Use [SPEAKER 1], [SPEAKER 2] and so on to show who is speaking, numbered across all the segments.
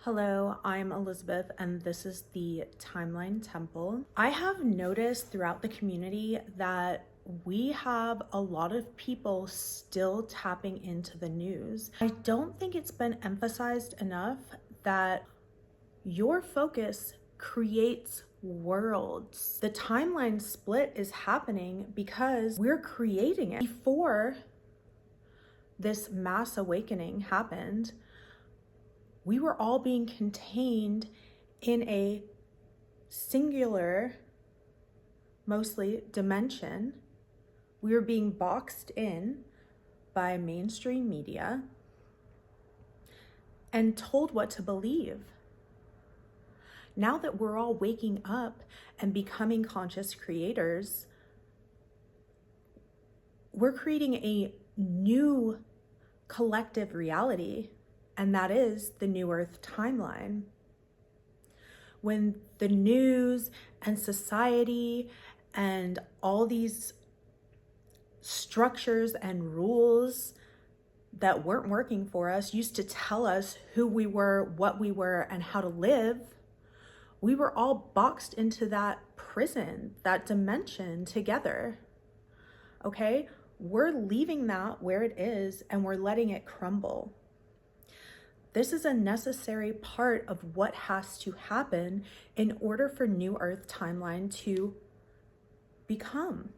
[SPEAKER 1] Hello, I'm Elizabeth, and this is the Timeline Temple. I have noticed throughout the community that we have a lot of people still tapping into the news. I don't think it's been emphasized enough that your focus creates worlds. The timeline split is happening because we're creating it. Before this mass awakening happened, we were all being contained in a singular, mostly, dimension. We were being boxed in by mainstream media and told what to believe. Now that we're all waking up and becoming conscious creators, we're creating a new collective reality, and that is the New Earth timeline. When the news and society and all these structures and rules that weren't working for us used to tell us who we were, what we were, and how to live, we were all boxed into that prison, that dimension together. Okay? We're leaving that where it is and we're letting it crumble. This is a necessary part of what has to happen in order for New Earth timeline to become.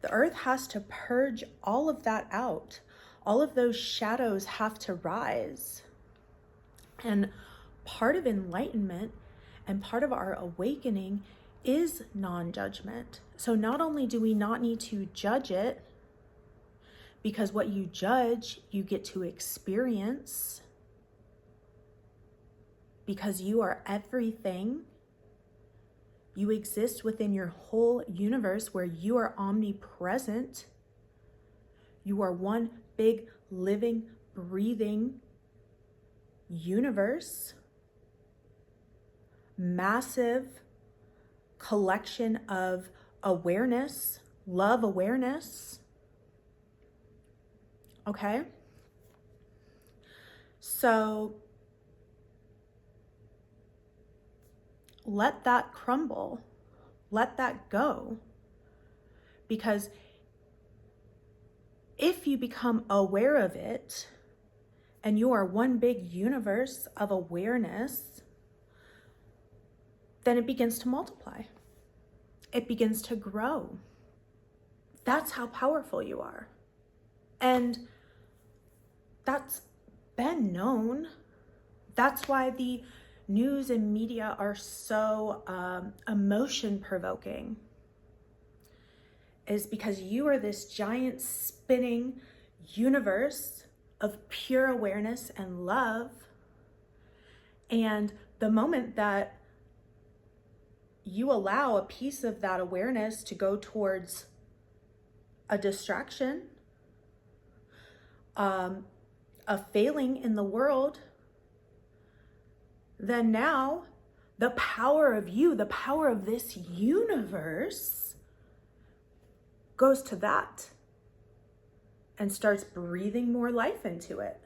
[SPEAKER 1] The Earth has to purge all of that out. All of those shadows have to rise. And part of enlightenment and part of our awakening is non-judgment. So not only do we not need to judge it, because what you judge, you get to experience, because you are everything. You exist within your whole universe where you are omnipresent. You are one big, living, breathing universe. Massive collection of awareness, love awareness. Okay? So let that crumble. Let that go. Because if you become aware of it and you are one big universe of awareness, then it begins to multiply. It begins to grow. That's how powerful you are. And that's been known. That's why the news and media are so emotion provoking, is because you are this giant spinning universe of pure awareness and love. And the moment that you allow a piece of that awareness to go towards a distraction, a failing in the world, then now the power of you, the power of this universe goes to that and starts breathing more life into it.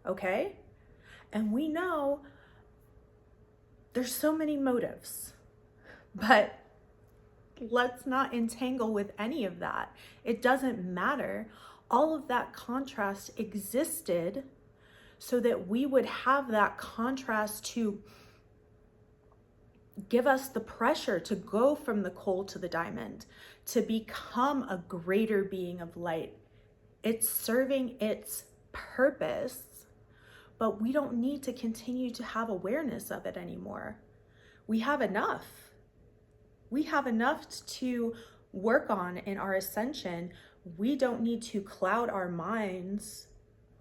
[SPEAKER 1] Okay? And we know there's so many motives, but let's not entangle with any of that. It doesn't matter. All of that contrast existed so that we would have that contrast to give us the pressure to go from the coal to the diamond, to become a greater being of light. It's serving its purpose, but we don't need to continue to have awareness of it anymore. We have enough. We have enough to work on in our ascension. We don't need to cloud our minds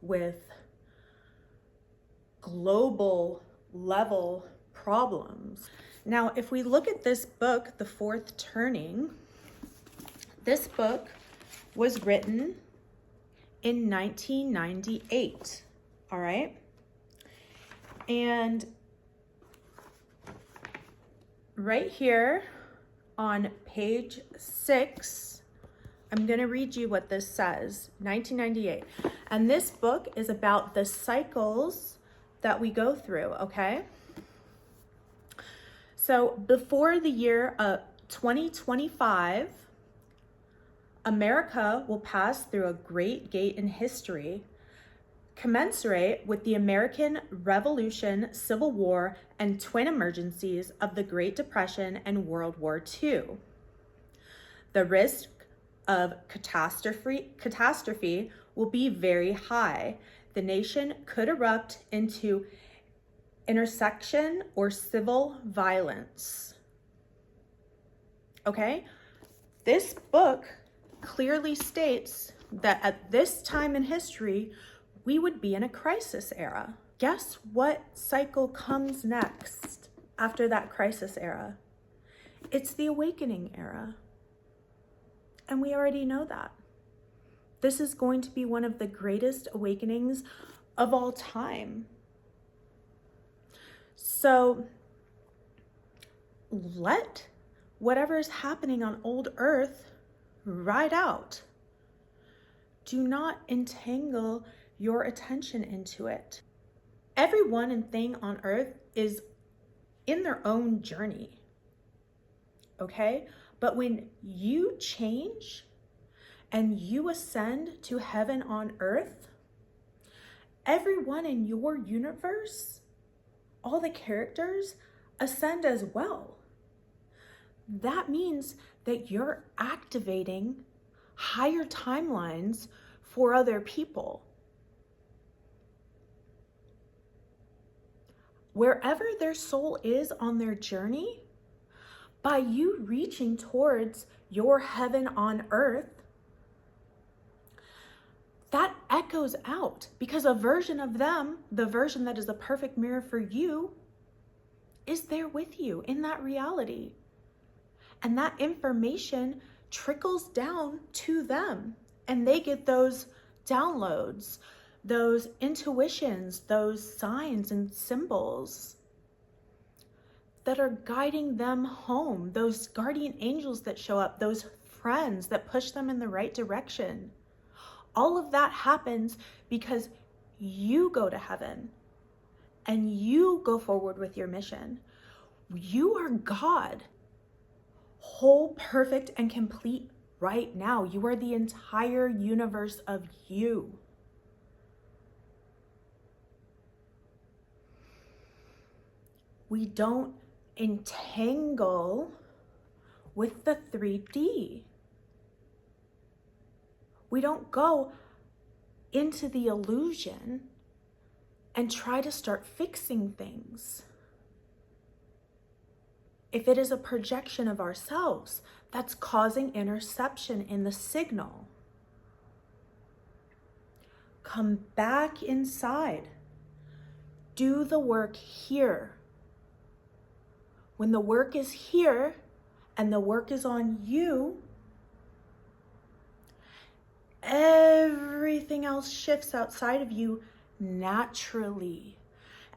[SPEAKER 1] with global level problems. Now, if we look at this book, The Fourth Turning, this book was written in 1998, all right? And right here on page 6, I'm going to read you what this says, 1998. And this book is about the cycles that we go through, okay? So before the year of 2025, America will pass through a great gate in history, commensurate with the American Revolution, Civil War, and twin emergencies of the Great Depression and World War II. The risk of catastrophe will be very high. The nation could erupt into intersection or civil violence. Okay? This book clearly states that at this time in history, we would be in a crisis era. Guess what cycle comes next after that crisis era? It's the awakening era. And we already know that. This is going to be one of the greatest awakenings of all time. So let whatever is happening on old earth ride out. Do not entangle your attention into it. Everyone and thing on earth is in their own journey, okay? But when you change and you ascend to heaven on earth, everyone in your universe, all the characters, ascend as well. That means that you're activating higher timelines for other people. Wherever their soul is on their journey, by you reaching towards your heaven on earth, that echoes out, because a version of them, the version that is a perfect mirror for you, is there with you in that reality. And that information trickles down to them, and they get those downloads, those intuitions, those signs and symbols that are guiding them home, those guardian angels that show up, those friends that push them in the right direction. All of that happens because you go to heaven and you go forward with your mission. You are God, whole, perfect, and complete right now. You are the entire universe of you. We don't entangle with the 3D. We don't go into the illusion and try to start fixing things. If it is a projection of ourselves, that's causing interception in the signal. Come back inside. Do the work here. When the work is here and the work is on you, everything else shifts outside of you naturally.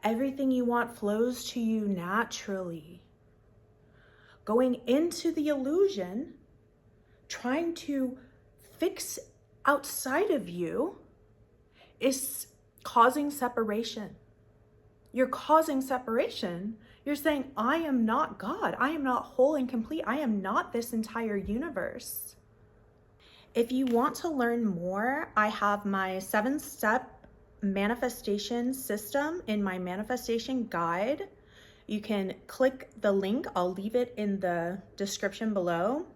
[SPEAKER 1] Everything you want flows to you naturally. Going into the illusion, trying to fix outside of you, is causing separation. You're causing separation. You're saying, I am not God. I am not whole and complete. I am not this entire universe. If you want to learn more, I have my 7-step manifestation system in my manifestation guide. You can click the link. I'll leave it in the description below.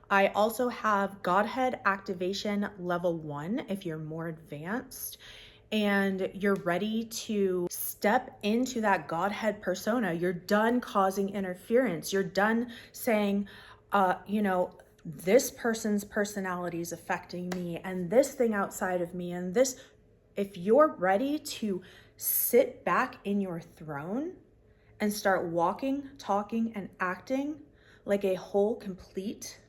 [SPEAKER 1] I also have Godhead Activation Level 1 if you're more advanced and you're ready to step into that Godhead persona. You're done causing interference. You're done saying, this person's personality is affecting me and this thing outside of me and this. If you're ready to sit back in your throne and start walking, talking, and acting like a whole, complete,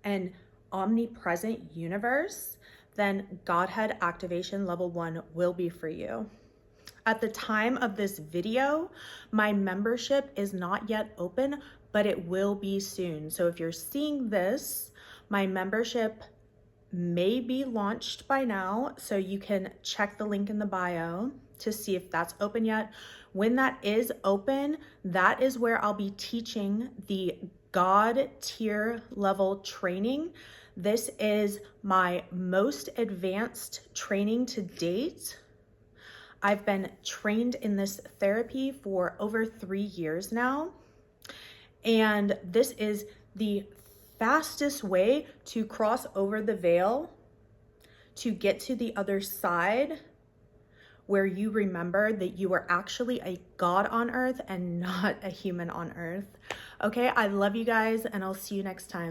[SPEAKER 1] and omnipresent universe, then Godhead Activation Level 1 will be for you. At the time of this video, my membership is not yet open, but it will be soon. So if you're seeing this, my membership may be launched by now, so you can check the link in the bio. to see if that's open yet. When that is open, that is where I'll be teaching the God tier level training. This is my most advanced training to date. I've been trained in this therapy for over 3 years now. And this is the fastest way to cross over the veil to get to the other side, where you remember that you are actually a God on earth and not a human on earth. Okay, I love you guys, and I'll see you next time.